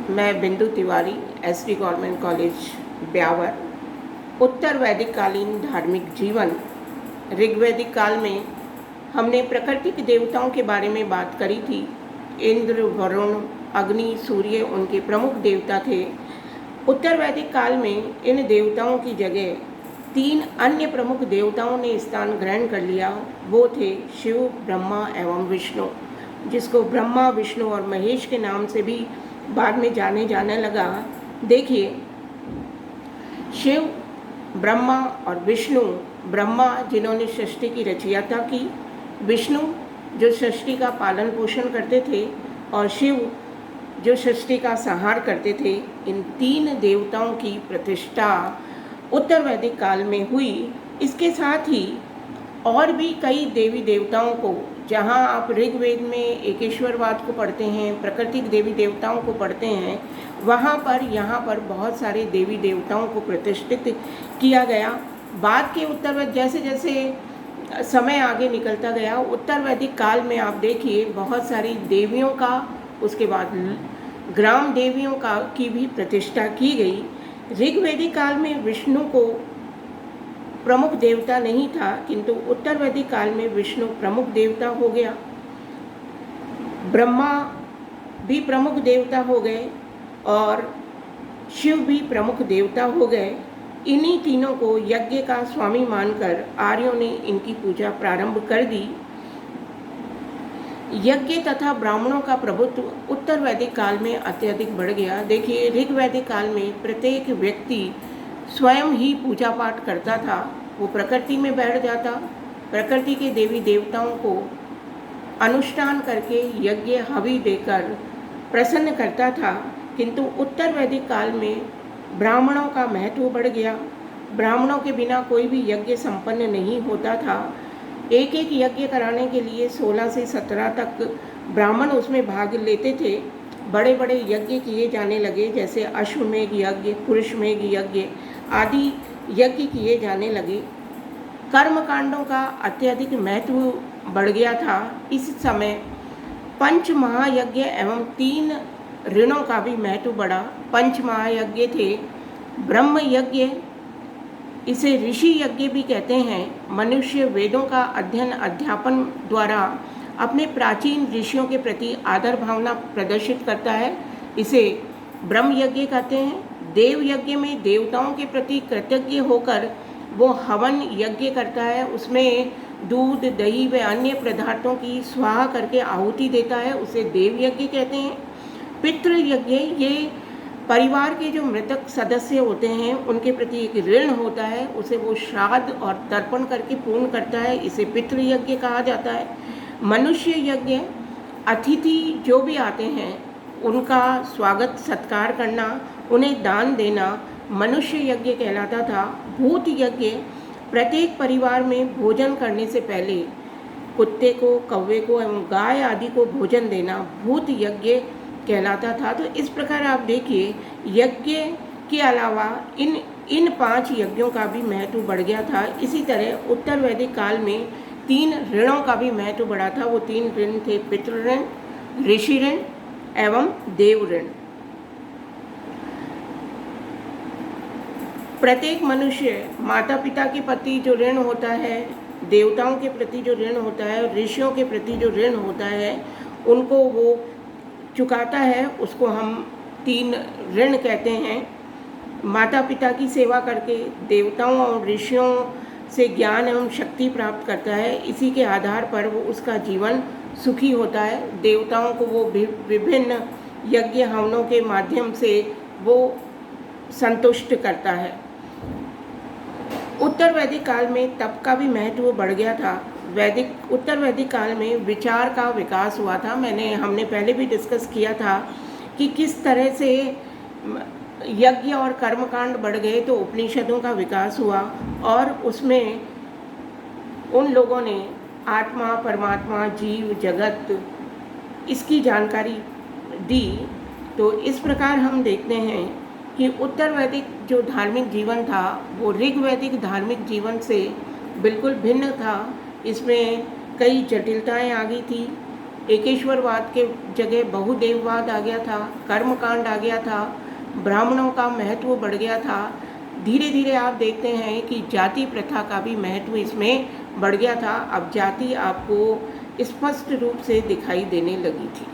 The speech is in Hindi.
मैं Bindu Tiwari, SD government college Beawar. उत्तर वैदिक कालीन धार्मिक जीवन। ऋग्वैदिक काल में हमने प्रकृति के देवताओं के बारे में बात करी थी। इंद्र, वरुण, अग्नि, सूर्य उनके प्रमुख देवता थे। उत्तर वैदिक काल में इन देवताओं की जगह 3 अन्य प्रमुख देवताओं ने स्थान ग्रहण कर लिया। वो थे शिव, ब्रह्मा एवं विष्णु, जिसको ब्रह्मा, विष्णु और महेश के नाम से भी बाद में जाने लगा। देखिए, शिव, ब्रह्मा और विष्णु। ब्रह्मा जिन्होंने सृष्टि की रचयिता की, विष्णु जो सृष्टि का पालन पोषण करते थे, और शिव जो सृष्टि का संहार करते थे। इन 3 देवताओं की प्रतिष्ठा उत्तर वैदिक काल में हुई। इसके साथ ही और भी कई देवी देवताओं को, जहाँ आप ऋग्वेद में एकेश्वरवाद को पढ़ते हैं, प्राकृतिक देवी देवताओं को पढ़ते हैं, वहाँ पर यहाँ पर बहुत सारे देवी देवताओं को प्रतिष्ठित किया गया। बाद के उत्तर वैदिक, जैसे जैसे समय आगे निकलता गया, उत्तर वैदिक काल में आप देखिए बहुत सारी देवियों का, उसके बाद ग्राम देवियों का की भी प्रतिष्ठा की गई। ऋग्वैदिक काल में विष्णु को प्रमुख देवता नहीं था, किंतु उत्तर वैदिक काल में विष्णु प्रमुख देवता हो गया। ब्रह्मा भी प्रमुख देवता हो गए और शिव भी प्रमुख देवता हो गए। इन्हीं तीनों को यज्ञ का स्वामी मानकर आर्यों ने इनकी पूजा प्रारंभ कर दी। यज्ञ तथा ब्राह्मणों का प्रभुत्व उत्तर वैदिक काल में अत्यधिक बढ़ गया। देखिए, ऋग्वैदिक काल में प्रत्येक व्यक्ति स्वयं ही पूजा पाठ करता था। वो प्रकृति में बैठ जाता, प्रकृति के देवी देवताओं को अनुष्ठान करके यज्ञ हवि देकर प्रसन्न करता था। किंतु उत्तर वैदिक काल में ब्राह्मणों का महत्व बढ़ गया। ब्राह्मणों के बिना कोई भी यज्ञ संपन्न नहीं होता था। एक एक यज्ञ कराने के लिए 16 से 17 तक ब्राह्मण उसमें भाग लेते थे। बड़े बड़े यज्ञ किए जाने लगे, जैसे अश्वमेघ यज्ञ, पुरुषमेघ यज्ञ आदि यज्ञ किए जाने लगे। कर्मकांडों का अत्यधिक महत्व बढ़ गया था। इस समय 5 महायज्ञ एवं 3 ऋणों का भी महत्व बढ़ा। 5 महायज्ञ थे। ब्रह्म यज्ञ, इसे ऋषि यज्ञ भी कहते हैं। मनुष्य वेदों का अध्ययन अध्यापन द्वारा अपने प्राचीन ऋषियों के प्रति आदर भावना प्रदर्शित करता है, इसे ब्रह्म यज्ञ कहते हैं। देव यज्ञ में देवताओं के प्रति कृतज्ञ होकर वो हवन यज्ञ करता है। उसमें दूध, दही व अन्य पदार्थों की स्वाहा करके आहुति देता है, उसे देव यज्ञ कहते हैं। पितृ यज्ञ, ये परिवार के जो मृतक सदस्य होते हैं उनके प्रति एक ऋण होता है, उसे वो श्राद्ध और तर्पण करके पूर्ण करता है, इसे पितृ यज्ञ कहा जाता है। मनुष्य यज्ञ, अतिथि जो भी आते हैं उनका स्वागत सत्कार करना, उन्हें दान देना मनुष्य यज्ञ कहलाता था। भूत यज्ञ, प्रत्येक परिवार में भोजन करने से पहले कुत्ते को, कौवे को एवं गाय आदि को भोजन देना भूत यज्ञ कहलाता था। तो इस प्रकार आप देखिए, यज्ञ के अलावा इन 5 यज्ञों का भी महत्व बढ़ गया था। इसी तरह उत्तर वैदिक काल में 3 ऋणों का भी महत्व बढ़ा था। वो 3 ऋण थे: पितृ ऋण, ऋषि ऋण एवं देव ऋण। प्रत्येक मनुष्य माता पिता के प्रति जो ऋण होता है, देवताओं के प्रति जो ऋण होता है, ऋषियों के प्रति जो ऋण होता है, उनको वो चुकाता है। उसको हम 3 ऋण कहते हैं। माता पिता की सेवा करके देवताओं और ऋषियों से ज्ञान एवं शक्ति प्राप्त करता है। इसी के आधार पर वो उसका जीवन सुखी होता है। देवताओं को वो विभिन्न यज्ञ हवनों के माध्यम से वो संतुष्ट करता है। उत्तर वैदिक काल में तप का भी महत्व बढ़ गया था। उत्तर वैदिक काल में विचार का विकास हुआ था। हमने पहले भी डिस्कस किया था कि किस तरह से यज्ञ और कर्मकांड बढ़ गए तो उपनिषदों का विकास हुआ, और उसमें उन लोगों ने आत्मा, परमात्मा, जीव, जगत, इसकी जानकारी दी। तो इस प्रकार हम देखते हैं कि उत्तर वैदिक जो धार्मिक जीवन था वो ऋग्वैदिक धार्मिक जीवन से बिल्कुल भिन्न था। इसमें कई जटिलताएं आ गई थी। एकेश्वरवाद के जगह बहुदेववाद आ गया था, कर्मकांड आ गया था, ब्राह्मणों का महत्व बढ़ गया था। धीरे धीरे आप देखते हैं कि जाति प्रथा का भी महत्व इसमें बढ़ गया था। अब जाति आपको स्पष्ट रूप से दिखाई देने लगी थी।